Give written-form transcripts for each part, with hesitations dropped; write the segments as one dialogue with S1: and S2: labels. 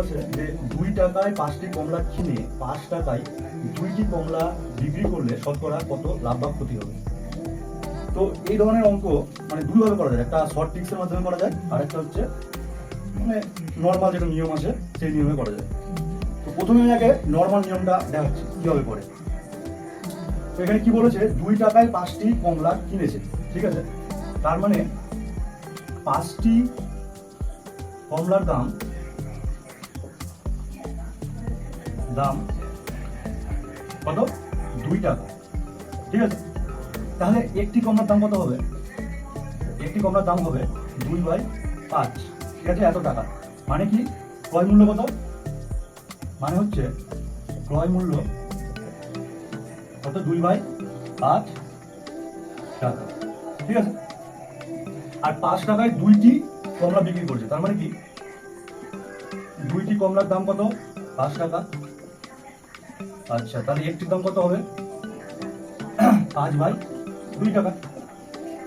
S1: আছে যে 2 টাকায় 5টি কমলা কিনে 5 টাকায় 2টি কমলা বিক্রি করলে শতকরা কত লাভ বা ক্ষতি হবে। তো এই ধরনের অঙ্ক মানে দুইভাবে করা যায়, একটা শর্ট ট্রিক্সের মাধ্যমে করা যায়, আর একটা হচ্ছে মানে নর্মাল যেটা নিয়ম আছে সেই নিয়মে করা যায়। তো প্রথমে আমি আগে নর্মাল নিয়মটা দেখাচ্ছি কিভাবে করে। তো এখানে কি বলেছে, 2 টাকায় 5টি কমলা কিনেছে, ঠিক আছে। তার মানে 5টি কমলার দাম কত, 2 টাকা, ঠিক আছে। তাহলে একটি কমলার দাম কত হবে, একটি কমলার দাম হবে 2/5, ঠিক আছে, এত টাকা। মানে কি ক্রয় মূল্য কত, মানে হচ্ছে ক্রয় মূল্য কত, 2/5 টাকা, ঠিক আছে। আর 5 টাকায় 2টি কমলা বিক্রি করছে, তার মানে কি 2টি কমলার দাম কত, 5 টাকা। আচ্ছা, তাহলে একটির দাম কত হবে, 5/2 টাকা।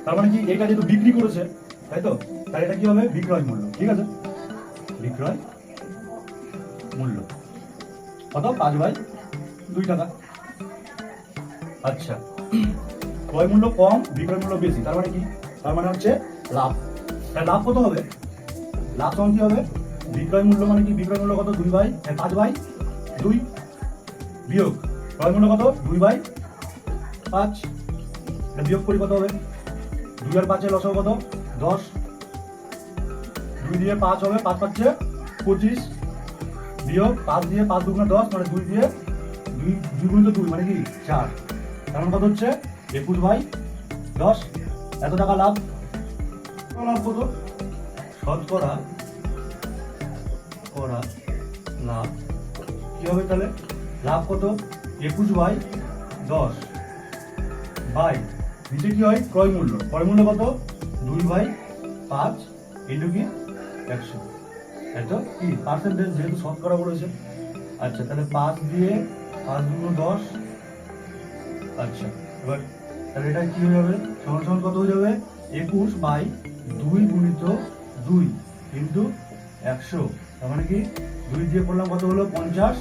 S1: তার মানে কি এটা যেহেতু বিক্রি করেছে, তাই তো, তাহলে এটা কি হবে, বিক্রয় মূল্য, ঠিক আছে, বিক্রয় মূল্য কত, 5/2 টাকা। আচ্ছা, ক্রয় মূল্য কম বিক্রয় মূল্য বেশি, তার মানে কি, তার মানে হচ্ছে লাভ। তাহলে লাভ কত হবে, লাভ সমান কি হবে, বিক্রয় মূল্য মানে কি, বিক্রয় মূল্য কত, 5/2 বিয়োগ ক্রয় মূল্য কত, 2/5। বিয়োগ করি কত হবে, 2 আর 5 লসাগু কত, 10। 2 দিয়ে 5 হবে, 5 5 25 বিয়োগ 5 দিয়ে 5 2 10, মানে 2 দিয়ে 2 গুণিত 2 মানে কি 4। তার মানে কত হচ্ছে 21/10, এত টাকা লাভ। লাভ কত, শতকরা লাভ কি হবে, তাহলে লাভ কত, 21/10 বাই নিচে কি হয়, ক্রয় মূল্য, ক্রয় মূল্য কত, 2/5 ইন্টু কি 100, এত কি পার্সেন্টেজ, যেহেতু শতকরা বলেছে। আচ্ছা, তাহলে 5 দিয়ে 5 2 10। আচ্ছা, এবার তাহলে এটা কি হয়ে যাবে, সমান সমান কত হয়ে যাবে, 21/2 গুণিত 2 ইন্টু 100। তার মানে কি 2 দিয়ে করলাম কত হলো 50,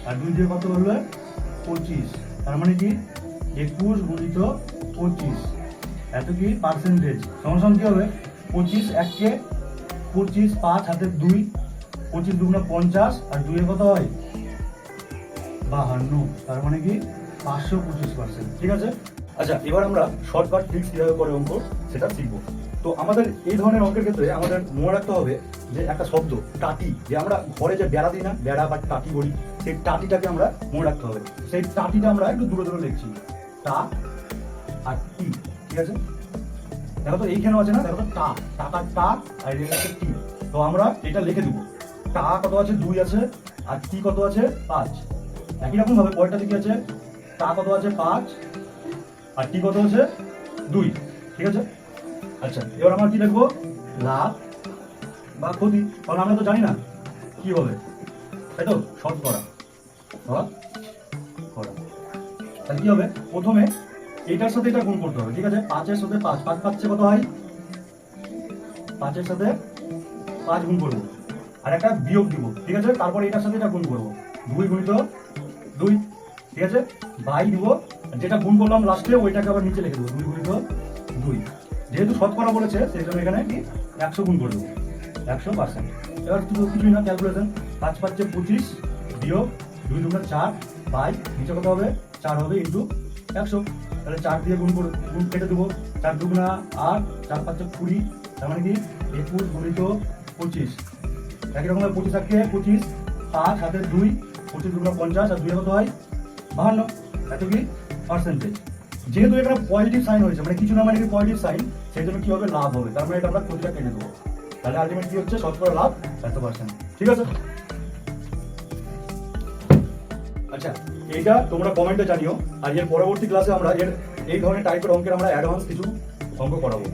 S1: আর 2 দিয়ে কত হলো 25। তার মানে কি 21 গুণিত 25, এত কি পার্সেন্টেজ, সমান সমান কি হবে, 25 1 25, 5 হাতে 2, 25 2 50, আর 2 এর কত হয় 52, তার মানে কি 525%, ঠিক আছে। আচ্ছা, এবার আমরা শর্টকাট ট্রিক্স কিভাবে করে অঙ্ক সেটা শিখবো। তো আমাদের এই ধরনের অঙ্কের ক্ষেত্রে আমাদের মনে রাখতে হবে যে একটা শব্দ টাটি, যে আমরা ঘরে যে বেড়া দিই না, বেড়া বা টাটি বলি, সেই টাটিটাকে আমরা মনে রাখতে হবে। সেই টাটিটা আমরা একটু দূরে দূরে লিখছি, টা আর টি, ঠিক আছে। দেখো তো এইখানেও আছে না, দেখো তো টা, টাকার টা আর এটা হচ্ছে টি। তো আমরা এটা লিখে দেবো, টা কত আছে 2 আছে, আর টি কত আছে 5। একই রকম ভাবে পরেরটাতে কি আছে, টা কত আছে 5 আর টি কত আছে 2, ঠিক আছে। আচ্ছা, এবার আমরা কি লিখবো, লাভ বা ক্ষতি, কারণ আমরা তো জানি না কি হবে, তাই তো, শতকরা তাহলে কি হবে, প্রথমে এটার সাথে এটা গুণ করতে হবে, ঠিক আছে। 5 এর সাথে 5, 5 5 কত হয়, 5 এর সাথে 5 গুণ করবো, আর একটা বিয়োগ দিব, ঠিক আছে। তারপর এটার সাথে এটা গুণ করবো, 2 গুণিত 2, ঠিক আছে, বাই দিব, যেটা গুণ করলাম লাস্টে ওইটাকে আবার নিচে লিখে দেবো, 2 গুণিত 2। যেহেতু শতকরা বলেছে সেই জন্য এখানে কি 100 গুণ করে দেবো, 100%। এবার কিছুই না, ক্যালকুলেশন, 5 5 25 বিয়োগ 2 2 4 বাই নিচে কত হবে 4 হবে ইন্টু 100। তাহলে 4 দিয়ে গুণ কেটে দেবো, 4 2 8, 4 5 20, তার মানে কি 21 গুণিত 25। একই রকম 25 থাকে 25, 5 হাতে 2, 25 2 50, আর 2 কত হয় 52, এত কি পার্সেন্টেজ। যেহেতু এখানে পজিটিভ সাইন হয়েছে, মানে কিছু না মানে কি পজিটিভ সাইন, সেই জন্য কি হবে, লাভ হবে। তার মানে এটা আমরা ক্ষতিটা কেটে দেবো, তাহলে আলটিমেট কি হচ্ছে, শতকরা লাভ 100%, ঠিক আছে। আচ্ছা, এইটা তোমরা কমেন্টে জানিও, আর এর পরবর্তী ক্লাসে আমরা এই ধরনের টাইপের অঙ্কের আমরা অ্যাডভান্স কিছু অঙ্ক করাবো।